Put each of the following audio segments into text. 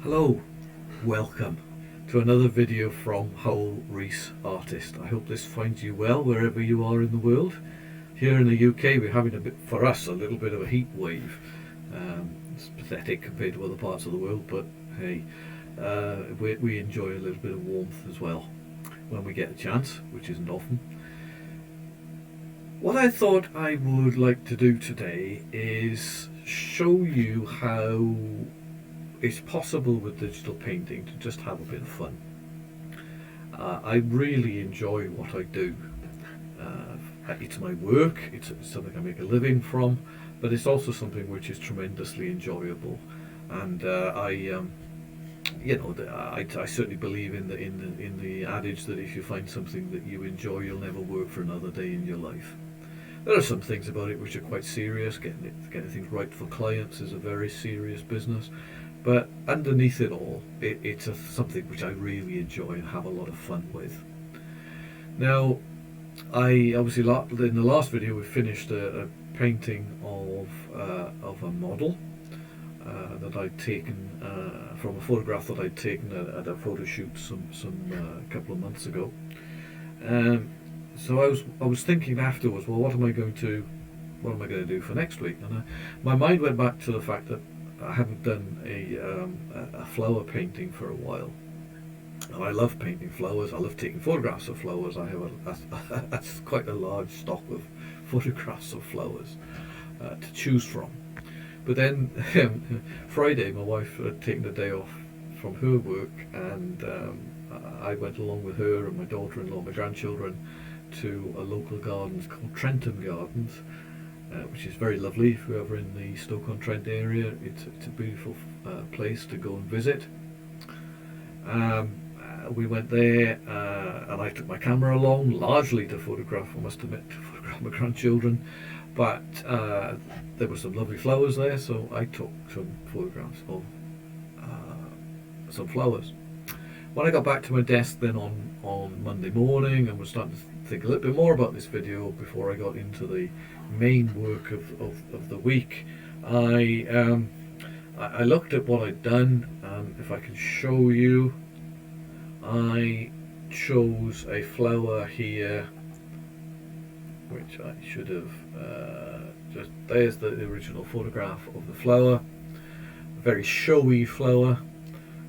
Hello, welcome to another video from Howell Rees Artist. I hope this finds you well wherever you are in the world. Here in the UK we're having for us, a little bit of a heat wave. It's pathetic compared to other parts of the world, but hey, we enjoy a little bit of warmth as well when we get a chance, which isn't often. What I thought I would like to do today is show you how it's possible with digital painting to just have a bit of fun. I really enjoy what I do. It's my work, it's something I make a living from, but it's also something which is tremendously enjoyable. And I certainly believe in the adage that if you find something that you enjoy, you'll never work for another day in your life. There are some things about it which are quite serious. Getting things right for clients is a very serious business. But underneath it all, it's something which I really enjoy and have a lot of fun with. Now, I obviously in the last video we finished a painting of a model that I'd taken from a photograph that I'd taken at a photo shoot some couple of months ago. So I was thinking afterwards, well, what am I going to do for next week? And my mind went back to the fact that I haven't done a flower painting for a while. And I love painting flowers. I love taking photographs of flowers. I have quite a large stock of photographs of flowers to choose from. But then Friday, my wife had taken a day off from her work, and I went along with her and my daughter-in-law, my grandchildren, to a local gardens called Trentham Gardens. Which is very lovely. If you're ever in the Stoke-on-Trent area, it's a beautiful place to go and visit. We went there, and I took my camera along, largely to photograph, I must admit, to photograph my grandchildren. But there were some lovely flowers there, so I took some photographs of some flowers. When I got back to my desk then on Monday morning and was starting to think a little bit more about this video before I got into the main work of the week, I looked at what I'd done, and if I can show you, I chose a flower here which I should have there's the original photograph of the flower, a very showy flower,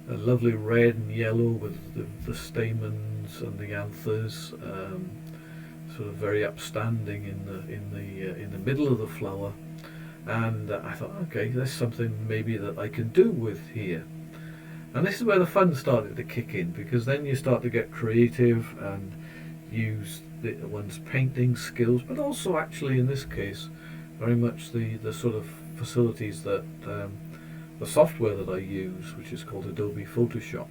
a lovely red and yellow with the stamens and the anthers, sort of very upstanding in the middle of the flower. And I thought, okay, there's something maybe that I can do with here. And this is where the fun started to kick in, because then you start to get creative and use one's painting skills, but also actually in this case very much the sort of facilities that the software that I use, which is called Adobe Photoshop,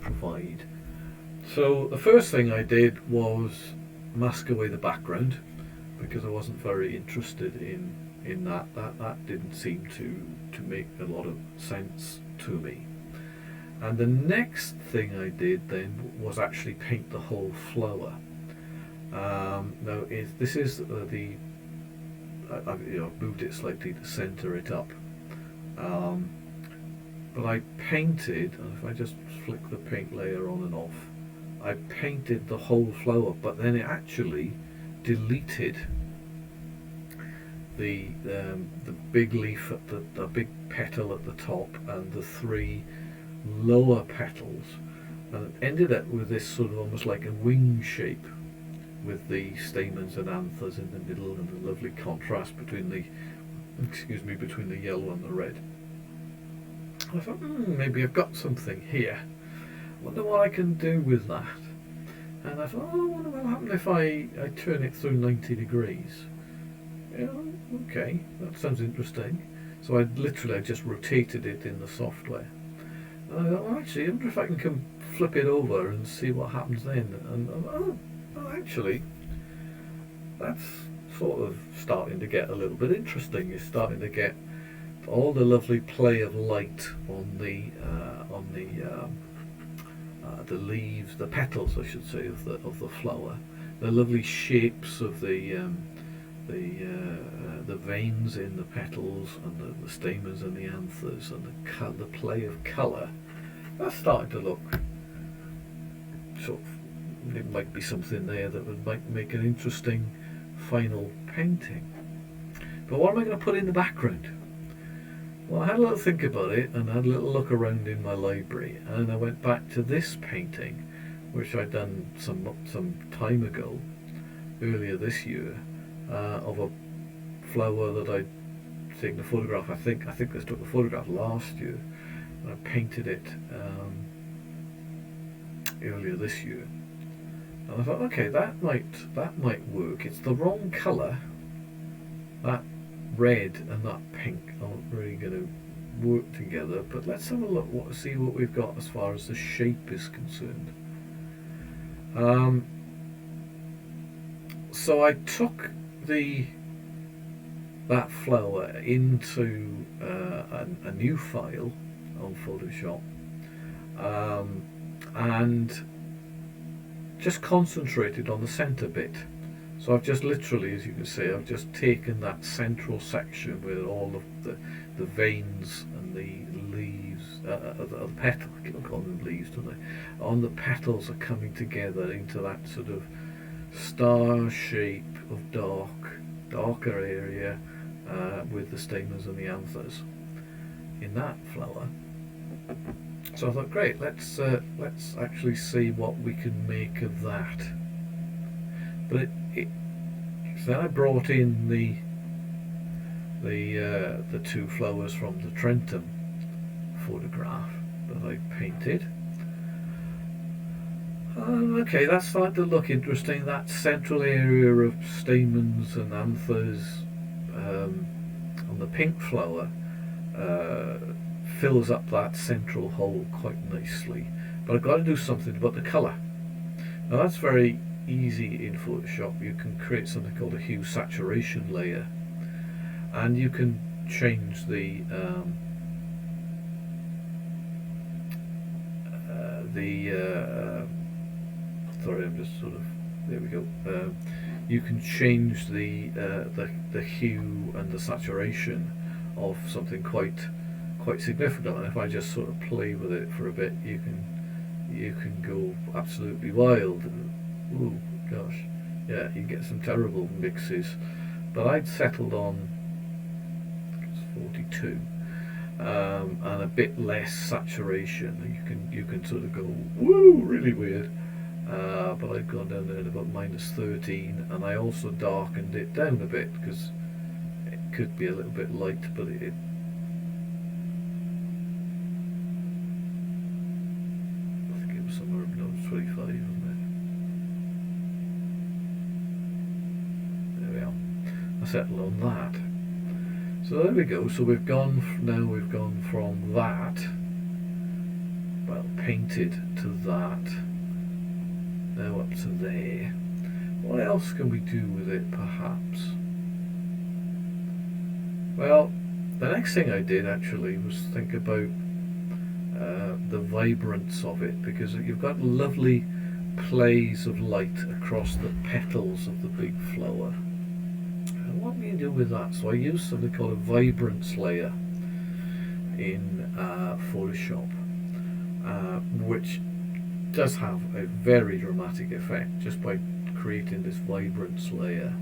provide. So the first thing I did was mask away the background, because I wasn't very interested in that. That didn't seem to make a lot of sense to me. And the next thing I did then was actually paint the whole flower. Now this is I've moved it slightly to centre it up. But I painted, and if I just flick the paint layer on and off, I painted the whole flower, but then it actually deleted the big leaf at the big petal at the top and the three lower petals, and it ended up with this sort of almost like a wing shape with the stamens and anthers in the middle, and the lovely contrast between the yellow and the red. I thought, maybe I've got something here. Wonder what I can do with that. And I thought, I wonder what happens if I turn it through 90 degrees. Okay, that sounds interesting. So I just rotated it in the software. And I thought, well, actually, I wonder if I can flip it over and see what happens then. And actually, that's sort of starting to get a little bit interesting. You're starting to get all the lovely play of light on the leaves, the petals, I should say, of the flower. The lovely shapes of the the veins in the petals and the stamens and the anthers and the play of colour, that's starting to look sort of, it might be something there that might make an interesting final painting. But what am I going to put in the background? Well, I had a little think about it and had a little look around in my library, and I went back to this painting which I'd done some time ago, earlier this year, of a flower that I'd taken a photograph. I think I took a photograph last year, and I painted it earlier this year. And I thought, okay, that might work. It's the wrong colour. That red and that pink aren't really going to work together. But let's have a look, see what we've got as far as the shape is concerned. So I took that flower into a new file on Photoshop, and just concentrated on the centre bit. So I've just literally, as you can see, I've just taken that central section where all of the veins and the leaves, the petals, I keep calling them leaves, don't I? On the petals are coming together into that sort of star shape of darker area with the stamens and the anthers in that flower. So I thought, great, let's actually see what we can make of that. But so then I brought in the two flowers from the Trentham photograph that I painted. Okay, that's starting to look interesting. That central area of stamens and anthers on the pink flower fills up that central hole quite nicely. But I've got to do something about the colour. Now that's very easy in Photoshop. You can create something called a hue saturation layer, and you can change the sorry, I'm just sort of, there we go. You can change the hue and the saturation of something quite significant, and if I just sort of play with it for a bit, you can go absolutely wild. Ooh, gosh, yeah, you get some terrible mixes. But I'd settled on, I think it's 42, and a bit less saturation. You can sort of go woo, really weird. But I'd gone down there at about -13, and I also darkened it down a bit because it could be a little bit light, but it I think it was somewhere around 25, wasn't it? There we are. I settled on that. So there we go. So we've gone from that, well, painted, to that. Now up to there. What else can we do with it, perhaps? Well, the next thing I did actually was think about the vibrance of it, because you've got lovely plays of light across the petals of the big flower. And what do you do with that? So I used something called a vibrance layer in Photoshop, which does have a very dramatic effect just by creating this vibrance layer.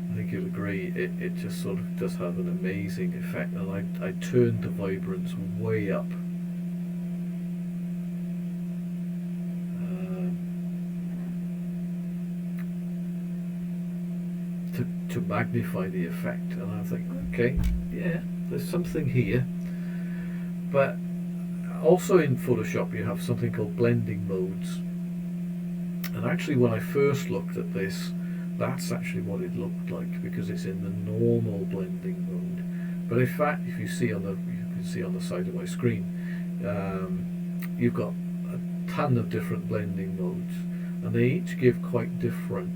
I think you'll agree, it just sort of does have an amazing effect, and I turned the vibrance way up. To magnify the effect, and I think, okay, yeah, there's something here. But also in Photoshop you have something called blending modes, and actually when I first looked at this, that's actually what it looked like, because it's in the normal blending mode. But in fact, if you see you can see on the side of my screen, you've got a ton of different blending modes, and they each give quite different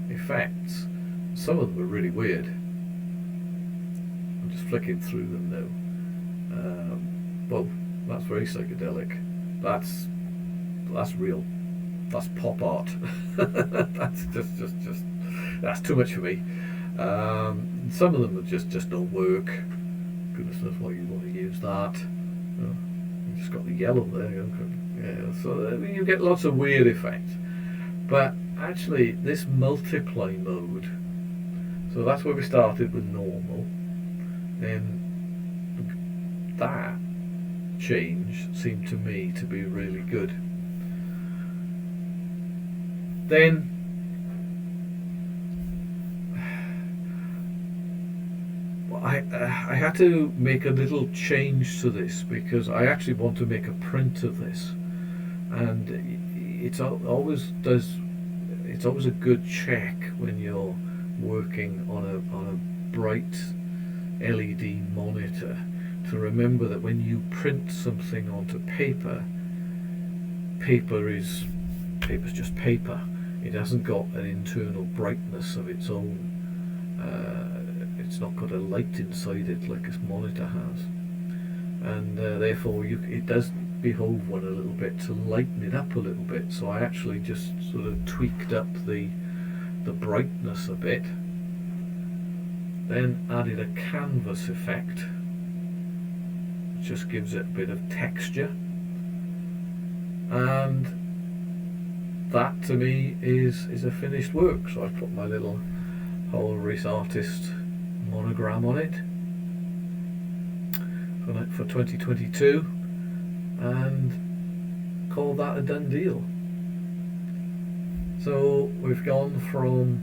effects. Some of them are really weird. I'm just flicking through them now. Well, that's very psychedelic. That's real. that's pop art. That's just that's too much for me. Some of them just don't work. Goodness knows why you want to use that. You just got the yellow there. Yeah, so you get lots of weird effects. But actually, this multiply mode. So that's where we started with normal. Then that change seemed to me to be really good. Then I had to make a little change to this because I actually want to make a print of this, and it's always a good check when you're working on a bright LED monitor to remember that when you print something onto paper, paper's just paper. It hasn't got an internal brightness of its own. It's not got a light inside it like this monitor has, and therefore it does behove one a little bit to lighten it up a little bit. So I actually just sort of tweaked up the brightness a bit, then added a canvas effect, which just gives it a bit of texture, and that to me is a finished work. So I put my little Holrace Artist monogram on it for 2022 and call that a done deal. So we've gone from,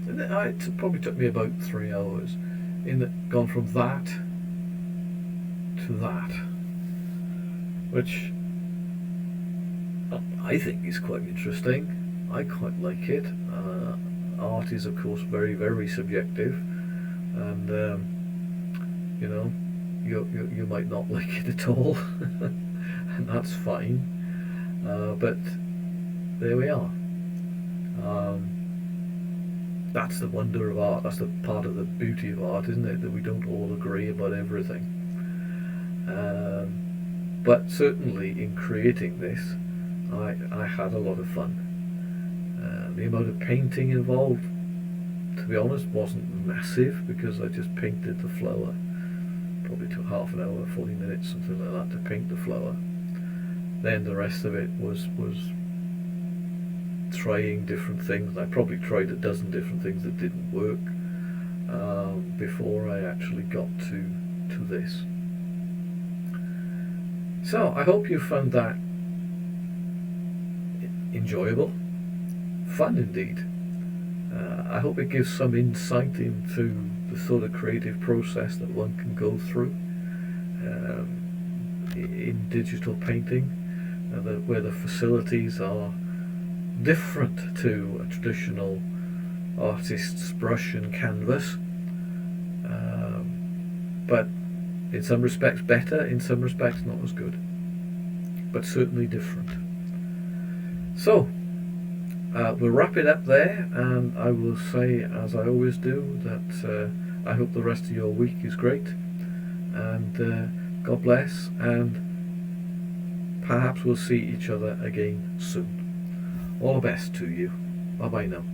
it probably took me about 3 hours, gone from that to that, which I think is quite interesting. I quite like it. Art is of course very, very subjective, and you know, you might not like it at all, and that's fine. But there we are. That's the wonder of art. That's the part of the beauty of art, isn't it? That we don't all agree about everything. But certainly in creating this, I had a lot of fun. The amount of painting involved, to be honest, wasn't massive because I just painted the flower. Probably took half an hour, 40 minutes, something like that, to paint the flower. Then the rest of it was trying different things. I probably tried a dozen different things that didn't work before I actually got to this. So I hope you found that enjoyable, fun indeed. I hope it gives some insight into the sort of creative process that one can go through in digital painting, where the facilities are different to a traditional artist's brush and canvas, but in some respects better, in some respects not as good, but certainly different. So we'll wrap it up there, and I will say, as I always do, that I hope the rest of your week is great, and God bless, and perhaps we'll see each other again soon. All the best to you. Bye bye now.